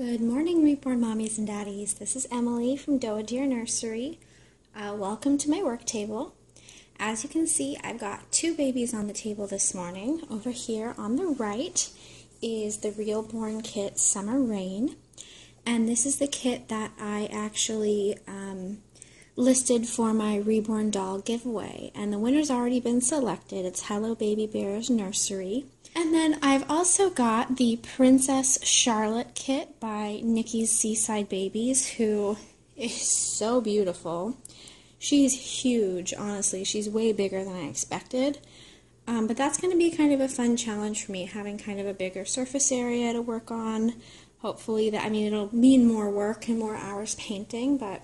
Good morning, Reborn mommies and daddies. This is Emily from Doa Deer Nursery. Welcome to my work table. As you can see, I've got two babies on the table this morning. Over here on the right is the Reborn kit Summer Rain. And this is the kit that I actually listed for my Reborn doll giveaway. And the winner's already been selected. It's Hello Baby Bears Nursery. And then I've also got the Princess Charlotte kit by Nikki's Seaside Babies, who is so beautiful. She's huge, honestly. She's way bigger than I expected. But that's going to be kind of a fun challenge for me, having kind of a bigger surface area to work on. Hopefully it'll mean more work and more hours painting, but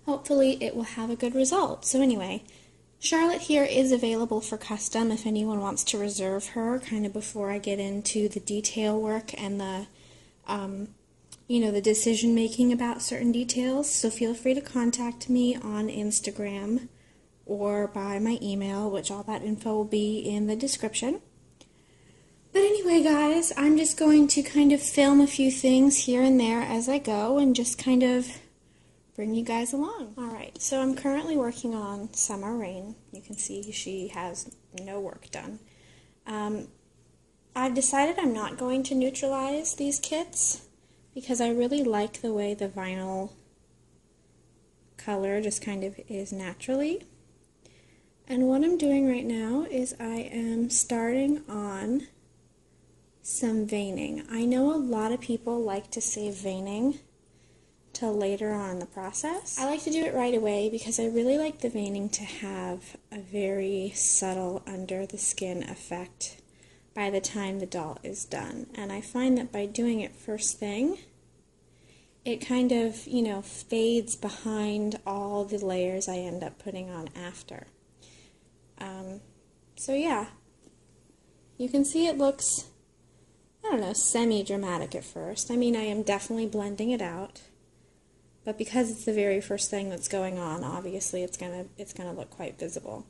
hopefully it will have a good result. So anyway, Charlotte here is available for custom if anyone wants to reserve her kind of before I get into the detail work and the, the decision making about certain details. So feel free to contact me on Instagram or by my email, which all that info will be in the description. But anyway, guys, I'm just going to kind of film a few things here and there as I go and just kind of bring you guys along. Alright, so I'm currently working on Summer Rain. You can see she has no work done. I've decided I'm not going to neutralize these kits because I really like the way the vinyl color just kind of is naturally. And what I'm doing right now is I am starting on some veining. I know a lot of people like to save veining till later on in the process. I like to do it right away because I really like the veining to have a very subtle under the skin effect by the time the doll is done. And I find that by doing it first thing, it kind of, fades behind all the layers I end up putting on after. So yeah, you can see it looks, semi-dramatic at first. I am definitely blending it out. But because it's the very first thing that's going on, obviously it's gonna look quite visible.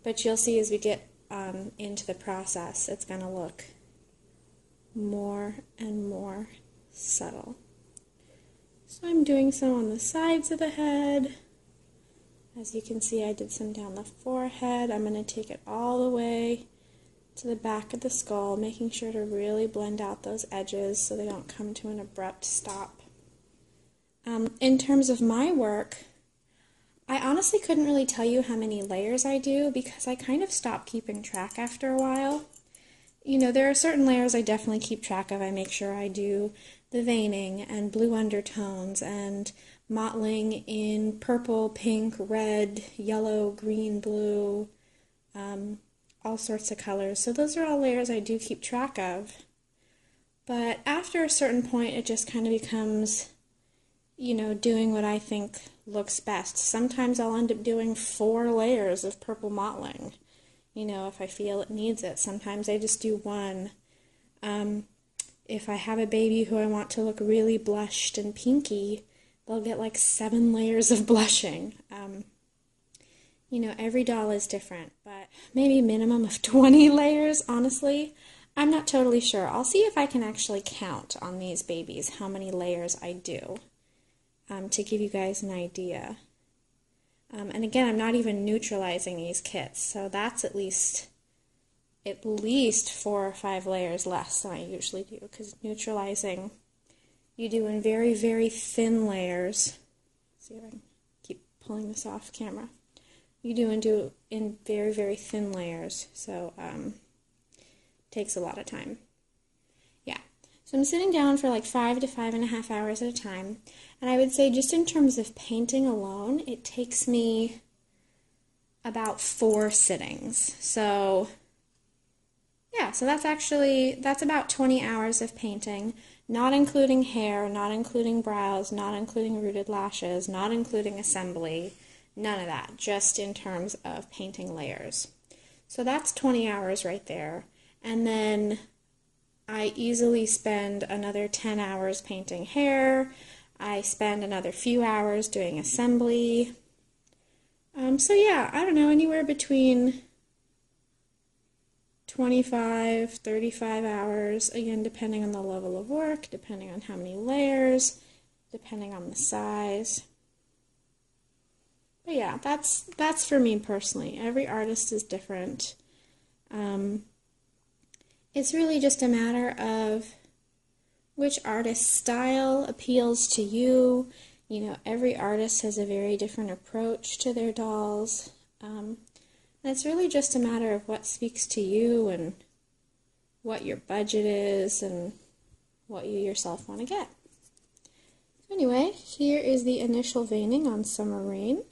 But you'll see as we get into the process, it's gonna look more and more subtle. So I'm doing some on the sides of the head. As you can see, I did some down the forehead. I'm gonna take it all the way to the back of the skull, making sure to really blend out those edges so they don't come to an abrupt stop. In terms of my work, I honestly couldn't really tell you how many layers I do because I kind of stopped keeping track after a while. There are certain layers I definitely keep track of. I make sure I do the veining and blue undertones and mottling in purple, pink, red, yellow, green, blue, all sorts of colors. So those are all layers I do keep track of. But after a certain point, it just kind of becomes doing what I think looks best. Sometimes I'll end up doing 4 layers of purple mottling, if I feel it needs it. Sometimes I just do 1. If I have a baby who I want to look really blushed and pinky, they'll get like 7 layers of blushing. Every doll is different, but maybe minimum of 20 layers, honestly. I'm not totally sure. I'll see if I can actually count on these babies how many layers I do. To give you guys an idea. And again, I'm not even neutralizing these kits, so that's at least 4 or 5 layers less than I usually do, because neutralizing you do in very, very thin layers. Let's see if I can keep pulling this off camera. You do in very, very thin layers, so it takes a lot of time. Yeah. So I'm sitting down for like 5 to 5.5 hours at a time, and I would say just in terms of painting alone, it takes me about 4 sittings. So yeah, so that's about 20 hours of painting, not including hair, not including brows, not including rooted lashes, not including assembly, none of that, just in terms of painting layers. So that's 20 hours right there, and then I easily spend another 10 hours painting hair. I spend another few hours doing assembly. So yeah, I don't know, anywhere between 25, 35 hours, again, depending on the level of work, depending on how many layers, depending on the size. But yeah, that's for me personally. Every artist is different. It's really just a matter of which artist's style appeals to you. You know, every artist has a very different approach to their dolls. And it's really just a matter of what speaks to you and what your budget is and what you yourself want to get. Anyway, here is the initial veining on Summer Rain.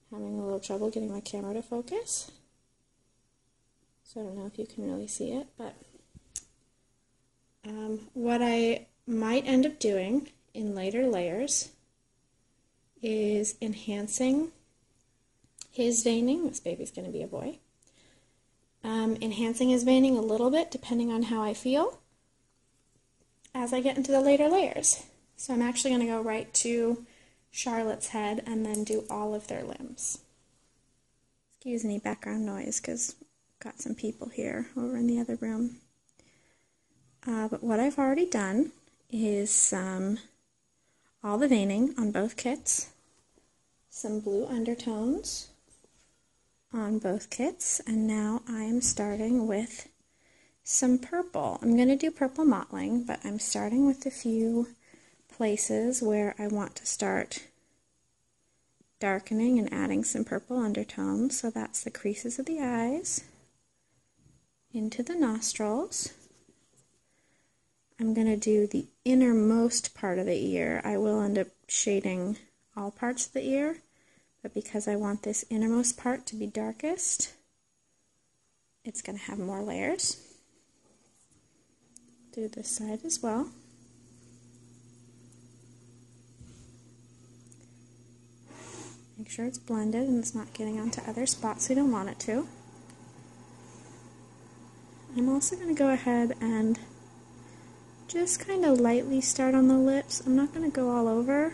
Having a little trouble getting my camera to focus. So I don't know if you can really see it, but what I might end up doing in later layers is enhancing his veining. This baby's going to be a boy. Enhancing his veining a little bit depending on how I feel as I get into the later layers. So I'm actually going to go right to Charlotte's head and then do all of their limbs. Excuse any background noise because I've got some people here over in the other room. But what I've already done is all the veining on both kits, some blue undertones on both kits, and now I am starting with some purple. I'm going to do purple mottling, but I'm starting with a few places where I want to start darkening and adding some purple undertones. So that's the creases of the eyes, into the nostrils. I'm going to do the innermost part of the ear. I will end up shading all parts of the ear, but because I want this innermost part to be darkest, it's going to have more layers. Do this side as well. Make sure it's blended and it's not getting onto other spots we don't want it to. I'm also going to go ahead and just kind of lightly start on the lips. I'm not going to go all over,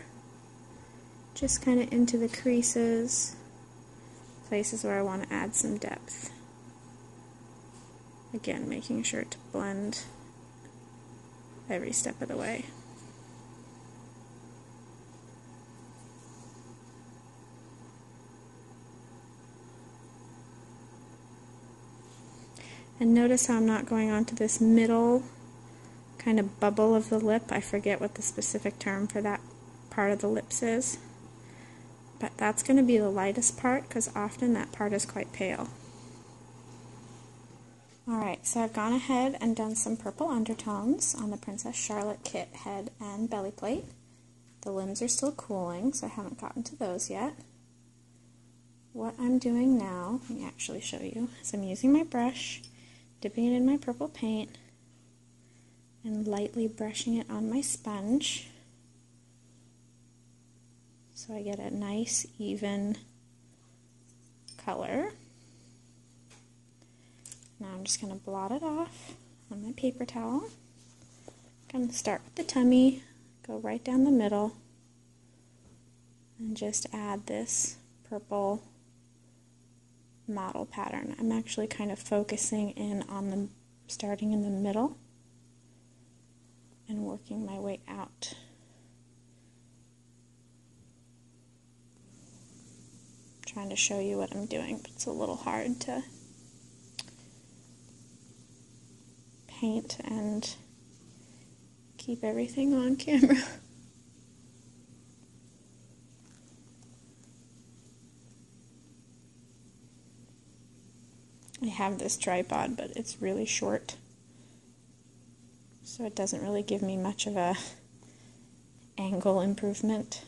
just kind of into the creases, places where I want to add some depth. Again, making sure to blend every step of the way. And notice how I'm not going onto this middle kind of bubble of the lip. I forget what the specific term for that part of the lips is. But that's going to be the lightest part because often that part is quite pale. Alright, so I've gone ahead and done some purple undertones on the Princess Charlotte kit head and belly plate. The limbs are still cooling, so I haven't gotten to those yet. What I'm doing now, let me actually show you, is I'm using my brush, dipping it in my purple paint, and lightly brushing it on my sponge so I get a nice even color. Now I'm just going to blot it off on my paper towel. I'm going to start with the tummy, go right down the middle, and just add this purple model pattern. I'm actually kind of focusing in on the starting in the middle and working my way out. I'm trying to show you what I'm doing, but it's a little hard to paint and keep everything on camera. I have this tripod, but it's really short, so it doesn't really give me much of a angle improvement.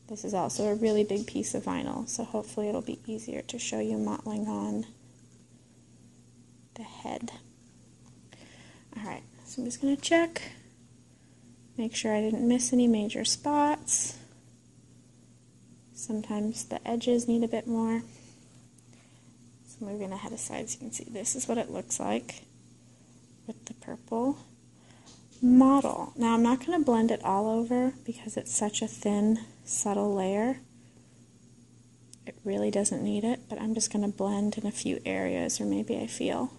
This is also a really big piece of vinyl, so hopefully it'll be easier to show you mottling on the head. Alright, so I'm just going to check, make sure I didn't miss any major spots. Sometimes the edges need a bit more. So moving ahead aside so you can see this is what it looks like with the purple model. Now I'm not going to blend it all over because it's such a thin, subtle layer. It really doesn't need it, but I'm just going to blend in a few areas, or maybe I feel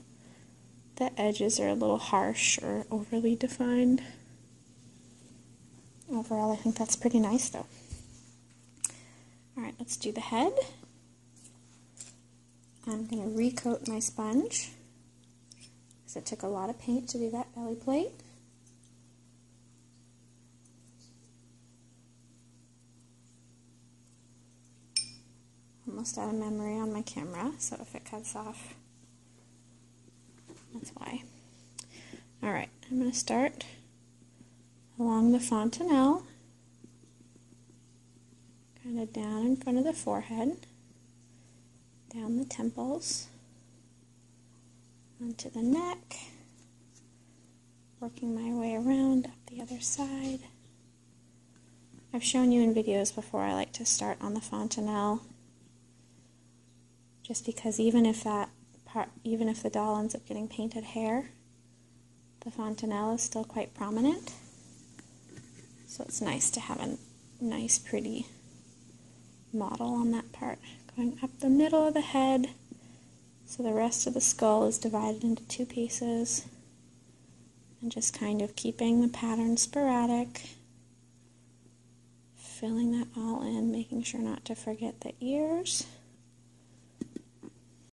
the edges are a little harsh or overly defined. Overall, I think that's pretty nice though. Alright, let's do the head. I'm going to recoat my sponge, because it took a lot of paint to do that belly plate. Almost out of memory on my camera, so if it cuts off, that's why. Alright, I'm going to start along the fontanelle, kind of down in front of the forehead, down the temples, onto the neck, working my way around up the other side. I've shown you in videos before I like to start on the fontanelle, just because even if the doll ends up getting painted hair, the fontanelle is still quite prominent. So it's nice to have a nice, pretty model on that part. Going up the middle of the head, so the rest of the skull is divided into two pieces, and just kind of keeping the pattern sporadic, filling that all in, making sure not to forget the ears.